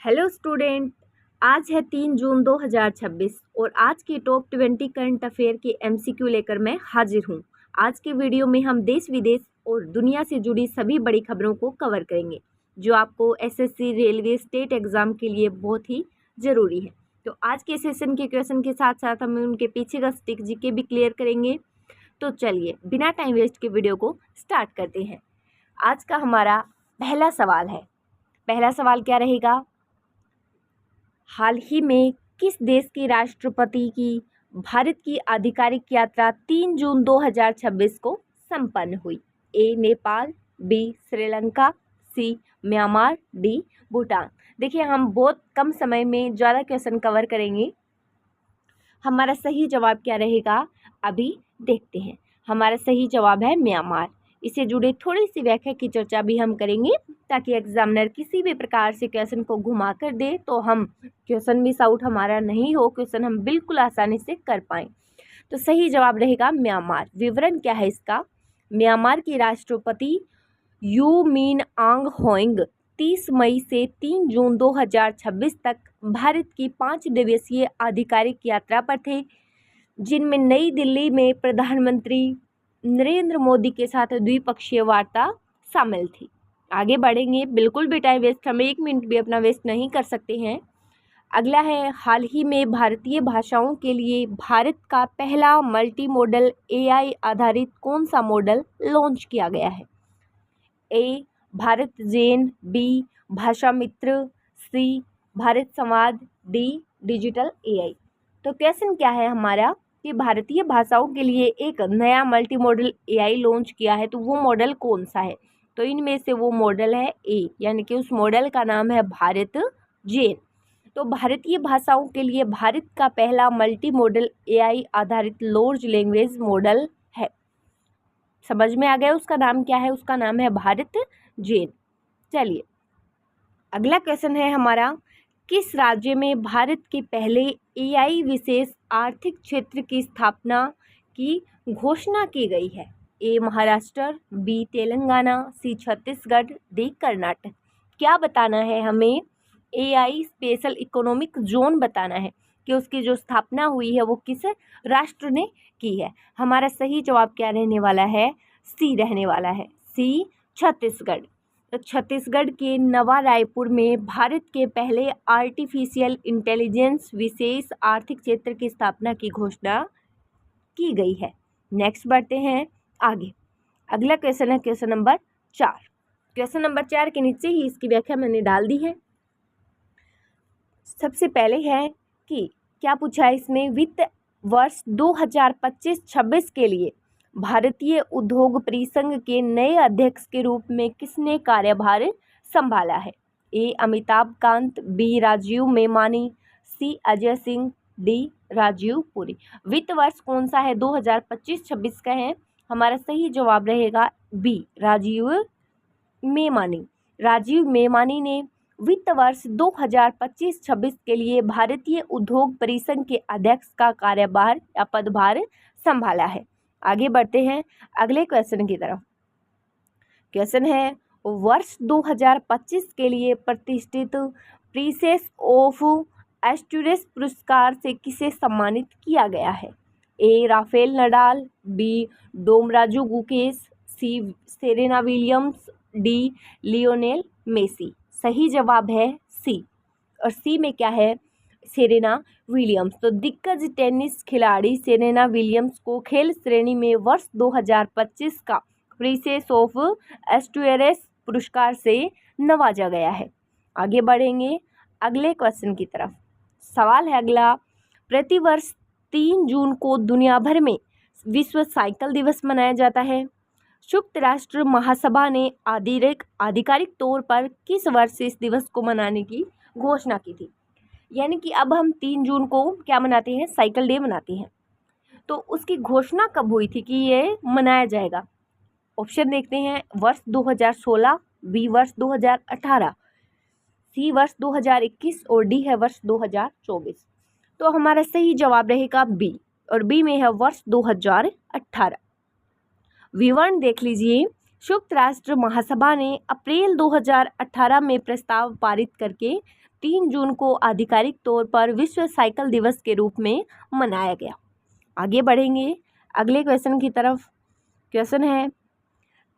Hello student. आज है 3 जून 2026 और आज के टॉप 20 करंट अफेयर के एमसीक्यू लेकर मैं हाजिर हूँ। आज के वीडियो में हम देश विदेश और दुनिया से जुड़ी सभी बड़ी खबरों को कवर करेंगे जो आपको एसएससी, रेलवे, स्टेट एग्जाम के लिए बहुत ही ज़रूरी है। तो आज के सेशन के क्वेश्चन के साथ साथ हम उनके पीछे का स्टिक जीके भी क्लियर करेंगे। तो चलिए बिना टाइम वेस्ट के वीडियो को स्टार्ट करते हैं। आज का हमारा पहला सवाल है। पहला सवाल क्या रहेगा? हाल ही में किस देश के राष्ट्रपति की भारत की आधिकारिक यात्रा 3 जून 2026 को संपन्न हुई? ए नेपाल, बी श्रीलंका, सी म्यांमार, डी भूटान। देखिए, हम बहुत कम समय में ज़्यादा क्वेश्चन कवर करेंगे। हमारा सही जवाब क्या रहेगा अभी देखते हैं। हमारा सही जवाब है म्यांमार। इससे जुड़े थोड़ी सी व्याख्या की चर्चा भी हम करेंगे ताकि एग्जामिनर किसी भी प्रकार से क्वेश्चन को घुमा कर दे तो हम क्वेश्चन मिस आउट हमारा नहीं हो, क्वेश्चन हम बिल्कुल आसानी से कर पाएँ। तो सही जवाब रहेगा म्यांमार। विवरण क्या है इसका? म्यांमार की राष्ट्रपति यू मिन आंग होइंग 30 मई से 3 जून 2026 तक भारत की 5 दिवसीय आधिकारिक यात्रा पर थे, जिनमें नई दिल्ली में प्रधानमंत्री नरेंद्र मोदी के साथ द्विपक्षीय वार्ता शामिल थी। आगे बढ़ेंगे, बिल्कुल भी टाइम वेस्ट, हम 1 मिनट भी अपना वेस्ट नहीं कर सकते हैं। अगला है, हाल ही में भारतीय भाषाओं के लिए भारत का पहला मल्टी मॉडल एआई आधारित कौन सा मॉडल लॉन्च किया गया है? ए भारत जेन, बी भाषा मित्र, सी भारत संवाद, डी डिजिटल एआई। तो क्वेश्चन क्या है हमारा कि भारतीय भाषाओं के लिए एक नया मल्टी मॉडल एआई लॉन्च किया है, तो वो मॉडल कौन सा है? तो इनमें से वो मॉडल है ए, यानी कि उस मॉडल का नाम है भारत जेन। तो भारतीय भाषाओं के लिए भारत का पहला मल्टी मॉडल एआई आधारित लार्ज लैंग्वेज मॉडल है। समझ में आ गया उसका नाम क्या है? उसका नाम है भारत जेन। चलिए अगला क्वेश्चन है हमारा, किस राज्य में भारत के पहले एआई विशेष आर्थिक क्षेत्र की स्थापना की घोषणा की गई है? ए महाराष्ट्र, बी तेलंगाना, सी छत्तीसगढ़, डी कर्नाटक। क्या बताना है हमें? एआई स्पेशल इकोनॉमिक जोन बताना है कि उसकी जो स्थापना हुई है वो किस राष्ट्र ने की है। हमारा सही जवाब क्या रहने वाला है? सी रहने वाला है, सी छत्तीसगढ़। तो छत्तीसगढ़ के नवा रायपुर में भारत के पहले आर्टिफिशियल इंटेलिजेंस विशेष आर्थिक क्षेत्र की स्थापना की घोषणा की गई है। नेक्स्ट बढ़ते हैं आगे। अगला क्वेश्चन है क्वेश्चन नंबर 4। क्वेश्चन नंबर 4 के नीचे ही इसकी व्याख्या मैंने डाल दी है। सबसे पहले है कि क्या पूछा है इसमें, वित्त वर्ष 2025-26 के लिए भारतीय उद्योग परिसंघ के नए अध्यक्ष के रूप में किसने कार्यभार संभाला है? ए अमिताभ कांत, बी राजीव मेमानी, सी अजय सिंह, डी राजीव पुरी। वित्त वर्ष कौन सा है? 2025-26 का है। हमारा सही जवाब रहेगा बी राजीव मेमानी। राजीव मेमानी ने वित्त वर्ष 2025-26 के लिए भारतीय उद्योग परिसंघ के अध्यक्ष का कार्यभार या पदभार संभाला है। आगे बढ़ते हैं अगले क्वेश्चन की तरफ। क्वेश्चन है, वर्ष 2025 के लिए प्रतिष्ठित प्रिंसेस ऑफ एस्टूरियस पुरस्कार से किसे सम्मानित किया गया है? A Rafael Nadal, B Dommaraju Gukesh, C Serena Williams, D Lionel Messi. सही जवाब है सी, और सी में क्या है? Serena Williams. तो दिग्गज टेनिस खिलाड़ी सेरेना विलियम्स को खेल श्रेणी में वर्ष 2025 का प्रिंसेस ऑफ एस्टूरियस पुरस्कार से नवाजा गया है। आगे बढ़ेंगे अगले क्वेश्चन की तरफ। सवाल है अगला, प्रतिवर्ष 3 जून को दुनिया भर में विश्व साइकिल दिवस मनाया जाता है। संयुक्त राष्ट्र महासभा ने आधिकारिक तौर पर किस वर्ष इस दिवस को मनाने की घोषणा की थी? यानी कि अब हम 3 जून को क्या मनाते हैं? साइकिल डे मनाते हैं। तो उसकी घोषणा कब हुई थी कि ये मनाया जाएगा? ऑप्शन देखते हैं, वर्ष 2016, बी वर्ष 2018, सी वर्ष 2021 और डी है वर्ष 2024। तो हमारा सही जवाब रहेगा बी, और बी में है वर्ष 2018। विवरण देख लीजिए। संयुक्त राष्ट्र महासभा ने अप्रैल 2018 में प्रस्ताव पारित करके 3 जून को आधिकारिक तौर पर विश्व साइकिल दिवस के रूप में मनाया गया। आगे बढ़ेंगे अगले क्वेश्चन की तरफ। क्वेश्चन है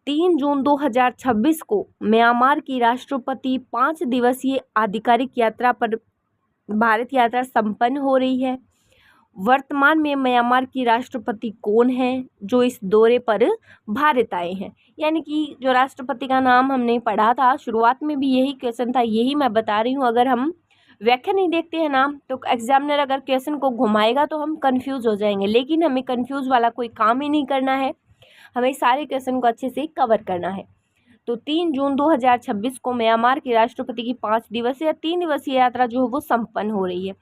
3 जून 2026 को म्यांमार की राष्ट्रपति 5 दिवसीय आधिकारिक यात्रा पर भारत यात्रा संपन्न हो रही है। वर्तमान में म्यांमार की राष्ट्रपति कौन है जो इस दौरे पर भारत आए हैं? यानी कि जो राष्ट्रपति का नाम हमने पढ़ा था, शुरुआत में भी यही क्वेश्चन था, यही मैं बता रही हूँ। अगर हम व्याख्या नहीं देखते हैं नाम तो एग्जामिनर अगर क्वेश्चन को घुमाएगा तो हम कंफ्यूज हो जाएंगे, लेकिन हमें कंफ्यूज वाला कोई काम ही नहीं करना है, हमें सारे क्वेश्चन को अच्छे से कवर करना है। तो 3 जून 2026 को म्यांमार के राष्ट्रपति की 5 दिवसीय या 3 दिवसीय यात्रा जो है वो संपन्न हो रही है।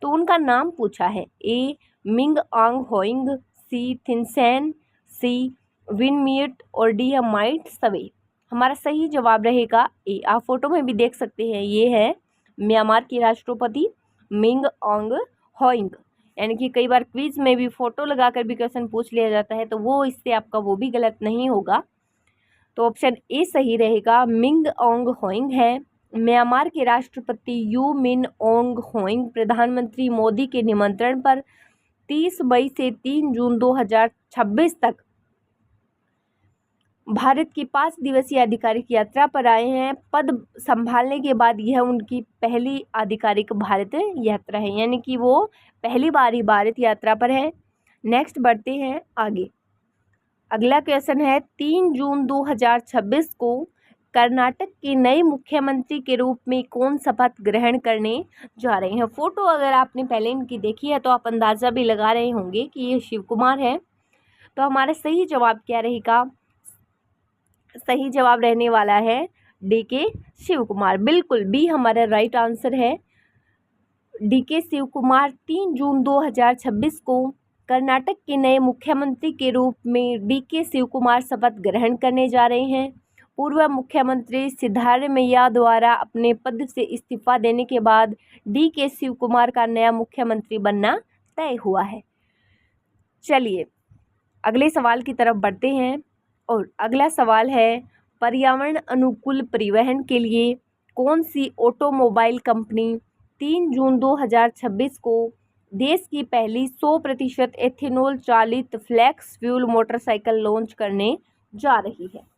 तो उनका नाम पूछा है, ए मिंग आंग होइंग, सी थिनसेन, सी विनमियट और डी है माइट सवे। हमारा सही जवाब रहेगा ए। आप फोटो में भी देख सकते हैं, ये है म्यांमार की राष्ट्रपति मिंग आंग होइंग। यानी कि कई बार क्विज में भी फोटो लगाकर भी क्वेश्चन पूछ लिया जाता है, तो वो इससे आपका वो भी गलत नहीं होगा। तो ऑप्शन ए सही रहेगा, मिंग आंग होइंग है। म्यांमार के राष्ट्रपति यू मिन ओंग होइंग प्रधानमंत्री मोदी के निमंत्रण पर 30 मई से 3 जून 2026 तक भारत की 5 दिवसीय आधिकारिक यात्रा पर आए हैं। पद संभालने के बाद यह उनकी पहली आधिकारिक भारत यात्रा है, यानी कि वो पहली बार ही भारत यात्रा पर है। नेक्स्ट बढ़ते हैं आगे। अगला क्वेश्चन है 3 जून 2026 को कर्नाटक के नए मुख्यमंत्री के रूप में कौन शपथ ग्रहण करने जा रहे हैं? फोटो अगर आपने पहले इनकी देखी है तो आप अंदाज़ा भी लगा रहे होंगे कि ये शिव कुमार है। तो हमारा सही जवाब क्या रहेगा? सही जवाब रहने वाला है डीके शिव कुमार। बिल्कुल बी हमारा राइट आंसर है। डीके शिव कुमार 3 जून 2026 को कर्नाटक के नए मुख्यमंत्री के रूप में डीके शिव कुमार शपथ ग्रहण करने जा रहे हैं। पूर्व मुख्यमंत्री सिद्धारमैया द्वारा अपने पद से इस्तीफा देने के बाद डीके शिव कुमार का नया मुख्यमंत्री बनना तय हुआ है। चलिए अगले सवाल की तरफ बढ़ते हैं और अगला सवाल है, पर्यावरण अनुकूल परिवहन के लिए कौन सी ऑटोमोबाइल कंपनी 3 जून 2026 को देश की पहली 100% एथेनॉल चालित फ्लैक्स फ्यूल मोटरसाइकिल लॉन्च करने जा रही है?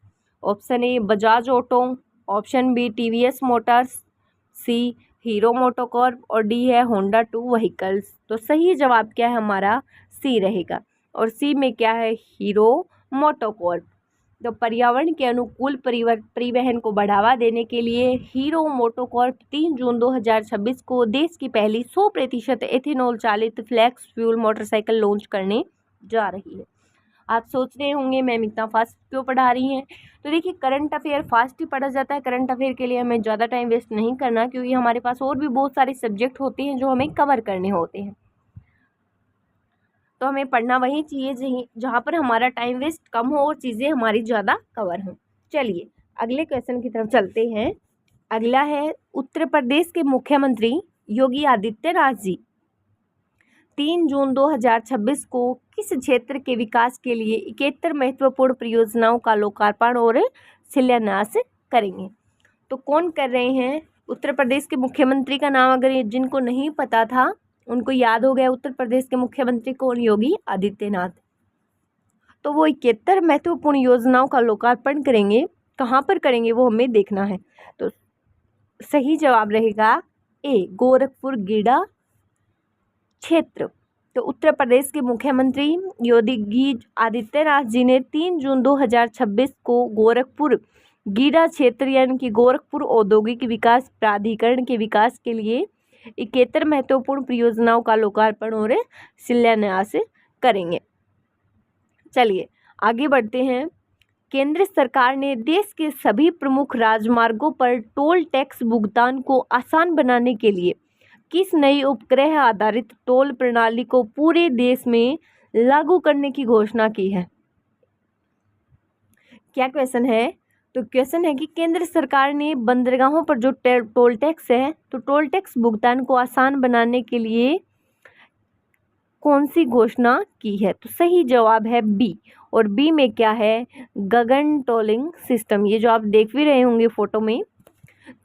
Option A Bajaj auto, option B TVS motors, C Hero MotoCorp और डी है होंडा 2 व्हीकल्स। तो सही जवाब क्या है हमारा? सी रहेगा। और सी में क्या है? Hero MotoCorp. तो पर्यावरण के अनुकूल परिवहन को बढ़ावा देने के लिए हीरो मोटोकॉर्प 3 जून 2026 को देश की पहली 100% एथेनॉल चालित फ्लैक्स फ्यूल मोटरसाइकिल लॉन्च करने जा रही है। आप सोच रहे होंगे मैम इतना फास्ट क्यों पढ़ा रही हैं? तो देखिए करंट अफेयर फास्ट ही पढ़ा जाता है। करंट अफेयर के लिए हमें ज़्यादा टाइम वेस्ट नहीं करना, क्योंकि हमारे पास और भी बहुत सारे सब्जेक्ट होते हैं जो हमें कवर करने होते हैं। तो हमें पढ़ना वही चाहिए जहाँ पर हमारा टाइम वेस्ट कम हो और चीज़ें हमारी ज़्यादा कवर हों। चलिए अगले क्वेश्चन की तरफ चलते हैं। अगला है, उत्तर प्रदेश के मुख्यमंत्री योगी आदित्यनाथ जी 3 जून 2026 को किस क्षेत्र के विकास के लिए 71 महत्वपूर्ण परियोजनाओं का लोकार्पण और शिलान्यास करेंगे? तो कौन कर रहे हैं? उत्तर प्रदेश के मुख्यमंत्री का नाम अगर जिनको नहीं पता था उनको याद हो गया, उत्तर प्रदेश के मुख्यमंत्री कौन? योगी आदित्यनाथ। तो वो 71 महत्वपूर्ण योजनाओं का लोकार्पण करेंगे। कहाँ पर करेंगे वो हमें देखना है। तो सही जवाब रहेगा ए गोरखपुर गीडा क्षेत्र। तो उत्तर प्रदेश के मुख्यमंत्री योगी आदित्यनाथ जी ने 3 जून 2026 को गोरखपुर गीडा क्षेत्र यानी कि गोरखपुर औद्योगिक विकास प्राधिकरण के विकास के लिए 71 महत्वपूर्ण परियोजनाओं का लोकार्पण और शिलान्यास करेंगे। चलिए आगे बढ़ते हैं। केंद्र सरकार ने देश के सभी प्रमुख राजमार्गों पर टोल टैक्स भुगतान को आसान बनाने के लिए किस नई उपग्रह आधारित टोल प्रणाली को पूरे देश में लागू करने की घोषणा की है? क्या क्वेश्चन है? तो क्वेश्चन है कि केंद्र सरकार ने बंदरगाहों पर जो टोल टैक्स है, तो टोल टैक्स भुगतान को आसान बनाने के लिए कौन सी घोषणा की है? तो सही जवाब है बी। और बी में क्या है? गगन टोलिंग सिस्टम। ये जो आप देख भी रहे होंगे फोटो में,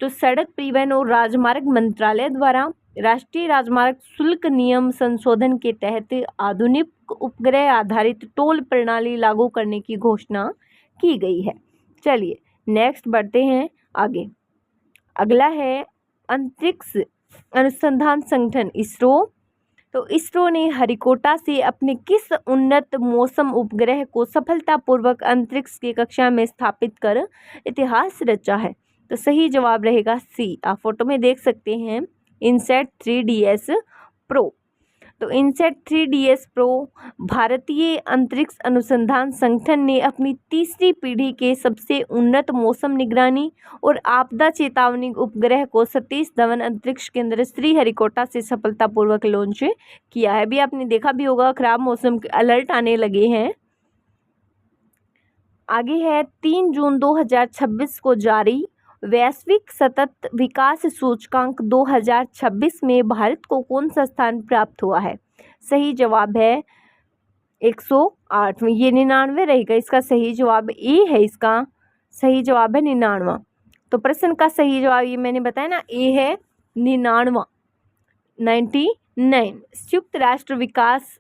तो सड़क परिवहन और राजमार्ग मंत्रालय द्वारा राष्ट्रीय राजमार्ग शुल्क नियम संशोधन के तहत आधुनिक उपग्रह आधारित टोल प्रणाली लागू करने की घोषणा की गई है। चलिए नेक्स्ट बढ़ते हैं आगे। अगला है अंतरिक्ष अनुसंधान संगठन इसरो। तो इसरो ने हरिकोटा से अपने किस उन्नत मौसम उपग्रह को सफलतापूर्वक अंतरिक्ष की कक्षा में स्थापित कर इतिहास रचा है? तो सही जवाब रहेगा सी। आप फोटो में देख सकते हैं इनसैट 3DS प्रो। तो इनसैट 3DS प्रो भारतीय अंतरिक्ष अनुसंधान संगठन ने अपनी तीसरी पीढ़ी के सबसे उन्नत मौसम निगरानी और आपदा चेतावनी उपग्रह को सतीश धवन अंतरिक्ष केंद्र श्रीहरिकोटा से सफलतापूर्वक लॉन्च किया है। अभी आपने देखा भी होगा खराब मौसम के अलर्ट आने लगे हैं। आगे है 3 जून 2026 को जारी वैश्विक सतत विकास सूचकांक 2026 में भारत को कौन सा स्थान प्राप्त हुआ है? सही जवाब है 108 में, ये 99 रहेगा। इसका सही जवाब ए है, इसका सही जवाब है 99। तो प्रश्न का सही जवाब ये मैंने बताया ना, ए है 99 99। संयुक्त राष्ट्र विकास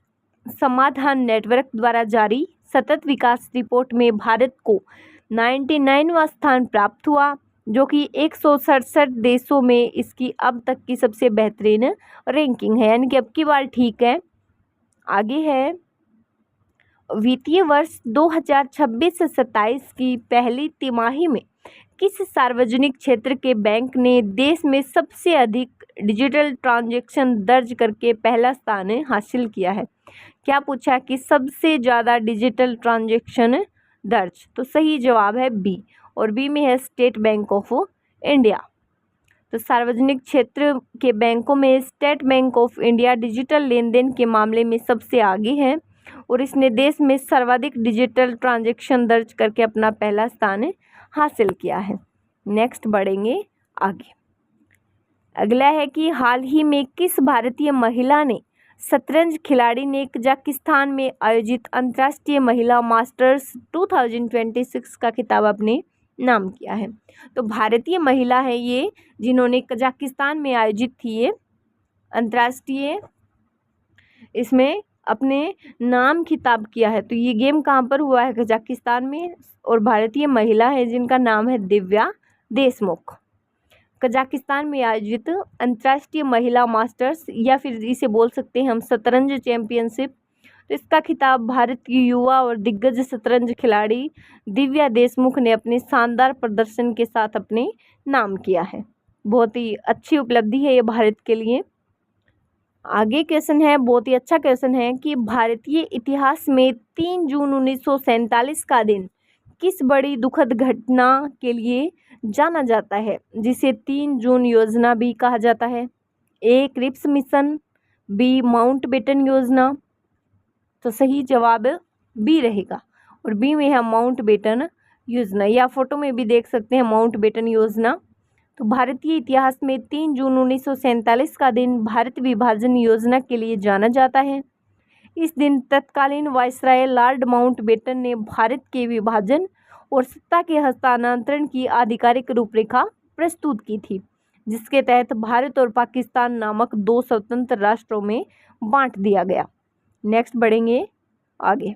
समाधान नेटवर्क द्वारा जारी सतत विकास रिपोर्ट में भारत को 99वां स्थान प्राप्त हुआ, जो कि 167 देशों में इसकी अब तक की सबसे बेहतरीन रैंकिंग है, यानी कि अब की बार ठीक है। आगे है वित्तीय वर्ष 2026-27 की पहली तिमाही में किस सार्वजनिक क्षेत्र के बैंक ने देश में सबसे अधिक डिजिटल ट्रांजैक्शन दर्ज करके पहला स्थान हासिल किया है? क्या पूछा कि सबसे ज़्यादा डिजिटल ट्रांजैक्शन दर्ज? तो सही जवाब है बी, और बी में है स्टेट बैंक ऑफ इंडिया। तो सार्वजनिक क्षेत्र के बैंकों में State Bank of India digital लेन देन के मामले में सबसे आगे है और इसने देश में सर्वाधिक डिजिटल ट्रांजैक्शन दर्ज करके अपना पहला स्थान हासिल किया है। नेक्स्ट बढ़ेंगे आगे। अगला है कि हाल ही में किस भारतीय महिला ने शतरंज खिलाड़ी ने कजाकिस्तान में आयोजित अंतर्राष्ट्रीय महिला मास्टर्स 2026 का खिताब अपने नाम किया है? तो भारतीय महिला है ये, जिन्होंने कजाकिस्तान में आयोजित थी ये अंतर्राष्ट्रीय, इसमें अपने नाम खिताब किया है। तो ये गेम कहाँ पर हुआ है? कजाकिस्तान में। और भारतीय महिला है जिनका नाम है दिव्या देशमुख। कजाकिस्तान में आयोजित अंतर्राष्ट्रीय महिला मास्टर्स, या फिर इसे बोल सकते हैं हम शतरंज चैंपियनशिप, तो इसका खिताब भारत की युवा और दिग्गज शतरंज खिलाड़ी दिव्या देशमुख ने अपने शानदार प्रदर्शन के साथ अपने नाम किया है। बहुत ही अच्छी उपलब्धि है ये भारत के लिए। आगे क्वेश्चन है, बहुत ही अच्छा क्वेश्चन है कि भारतीय इतिहास में 3 जून 1947 का दिन किस बड़ी दुखद घटना के लिए जाना जाता है, जिसे 3 जून योजना भी कहा जाता है? ए क्रिप्स मिशन, बी माउंटबेटन योजना। तो सही जवाब बी रहेगा, और बी में है माउंटबेटन योजना, या फोटो में भी देख सकते हैं माउंटबेटन योजना। तो भारतीय इतिहास में 3 जून 1947 का दिन भारत विभाजन योजना के लिए जाना जाता है। इस दिन तत्कालीन वायसराय लॉर्ड माउंटबेटन ने भारत के विभाजन और सत्ता के हस्तांतरण की आधिकारिक रूपरेखा प्रस्तुत की थी, जिसके तहत भारत और पाकिस्तान नामक 2 स्वतंत्र राष्ट्रों में बांट दिया गया। नेक्स्ट बढ़ेंगे आगे।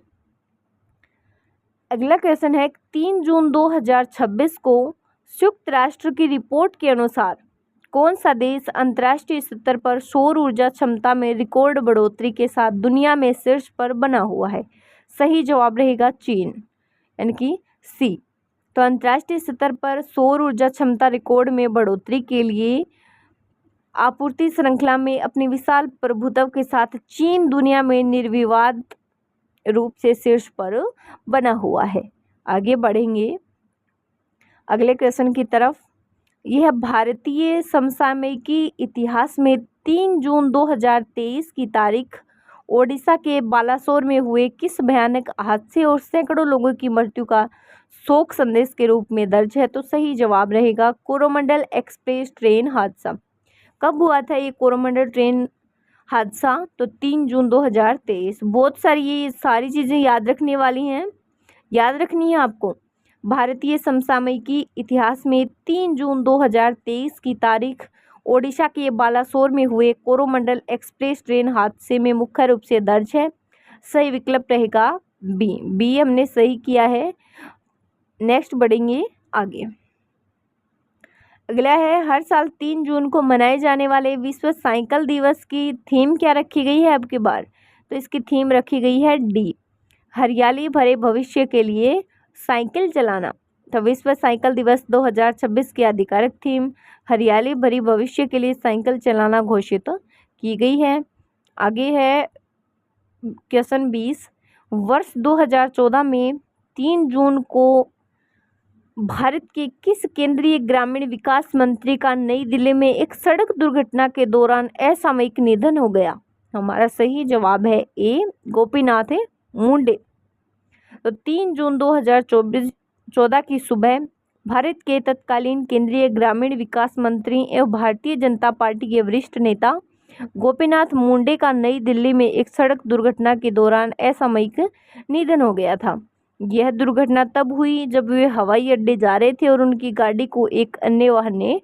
अगला क्वेश्चन है 3 जून 2026 को संयुक्त राष्ट्र की रिपोर्ट के अनुसार कौन सा देश अंतर्राष्ट्रीय स्तर पर सौर ऊर्जा क्षमता में रिकॉर्ड बढ़ोतरी के साथ दुनिया में शीर्ष पर बना हुआ है? सही जवाब रहेगा चीन, यानी कि सी। तो अंतर्राष्ट्रीय स्तर पर सौर ऊर्जा क्षमता रिकॉर्ड में बढ़ोतरी के लिए आपूर्ति श्रृंखला में अपनी विशाल प्रभुत्व के साथ चीन दुनिया में निर्विवाद रूप से शीर्ष पर बना हुआ है। आगे बढ़ेंगे अगले क्वेश्चन की तरफ। यह भारतीय समसामयिकी इतिहास में 3 जून 2023 की तारीख ओडिशा के बालासोर में हुए किस भयानक हादसे और सैकड़ों लोगों की मृत्यु का शोक संदेश के रूप में दर्ज है? तो सही जवाब रहेगा कोरोमंडल एक्सप्रेस ट्रेन हादसा। कब हुआ था ये कोरोमंडल ट्रेन हादसा? तो 3 जून 2023। बहुत सारी ये सारी चीज़ें याद रखने वाली हैं, याद रखनी है आपको। भारतीय समसामयिकी इतिहास में 3 जून 2023 की तारीख ओडिशा के बालासोर में हुए कोरोमंडल एक्सप्रेस ट्रेन हादसे में मुख्य रूप से दर्ज है। सही विकल्प रहेगा बी हमने सही किया है। नेक्स्ट बढ़ेंगे आगे। अगला है, हर साल 3 जून को मनाए जाने वाले विश्व साइकिल दिवस की थीम क्या रखी गई है अब की बार? तो इसकी थीम रखी गई है डी, हरियाली भरे भविष्य के लिए साइकिल चलाना। तो विश्व साइकिल दिवस 2026 की आधिकारिक थीम हरियाली भरी भविष्य के लिए साइकिल चलाना घोषित की गई है। आगे है क्वेश्चन 20, वर्ष 2014 में 3 जून को भारत के किस केंद्रीय ग्रामीण विकास मंत्री का नई दिल्ली में एक सड़क दुर्घटना के दौरान असामयिक निधन हो गया? हमारा सही जवाब है ए, गोपीनाथ मुंडे। तो 3 जून 2014 की सुबह भारत के तत्कालीन केंद्रीय ग्रामीण विकास मंत्री एवं भारतीय जनता पार्टी के वरिष्ठ नेता गोपीनाथ मुंडे का नई दिल्ली में एक सड़क दुर्घटना के दौरान असामयिक निधन हो गया था। यह दुर्घटना तब हुई जब वे हवाई अड्डे जा रहे थे और उनकी गाड़ी को एक अन्य वाहन ने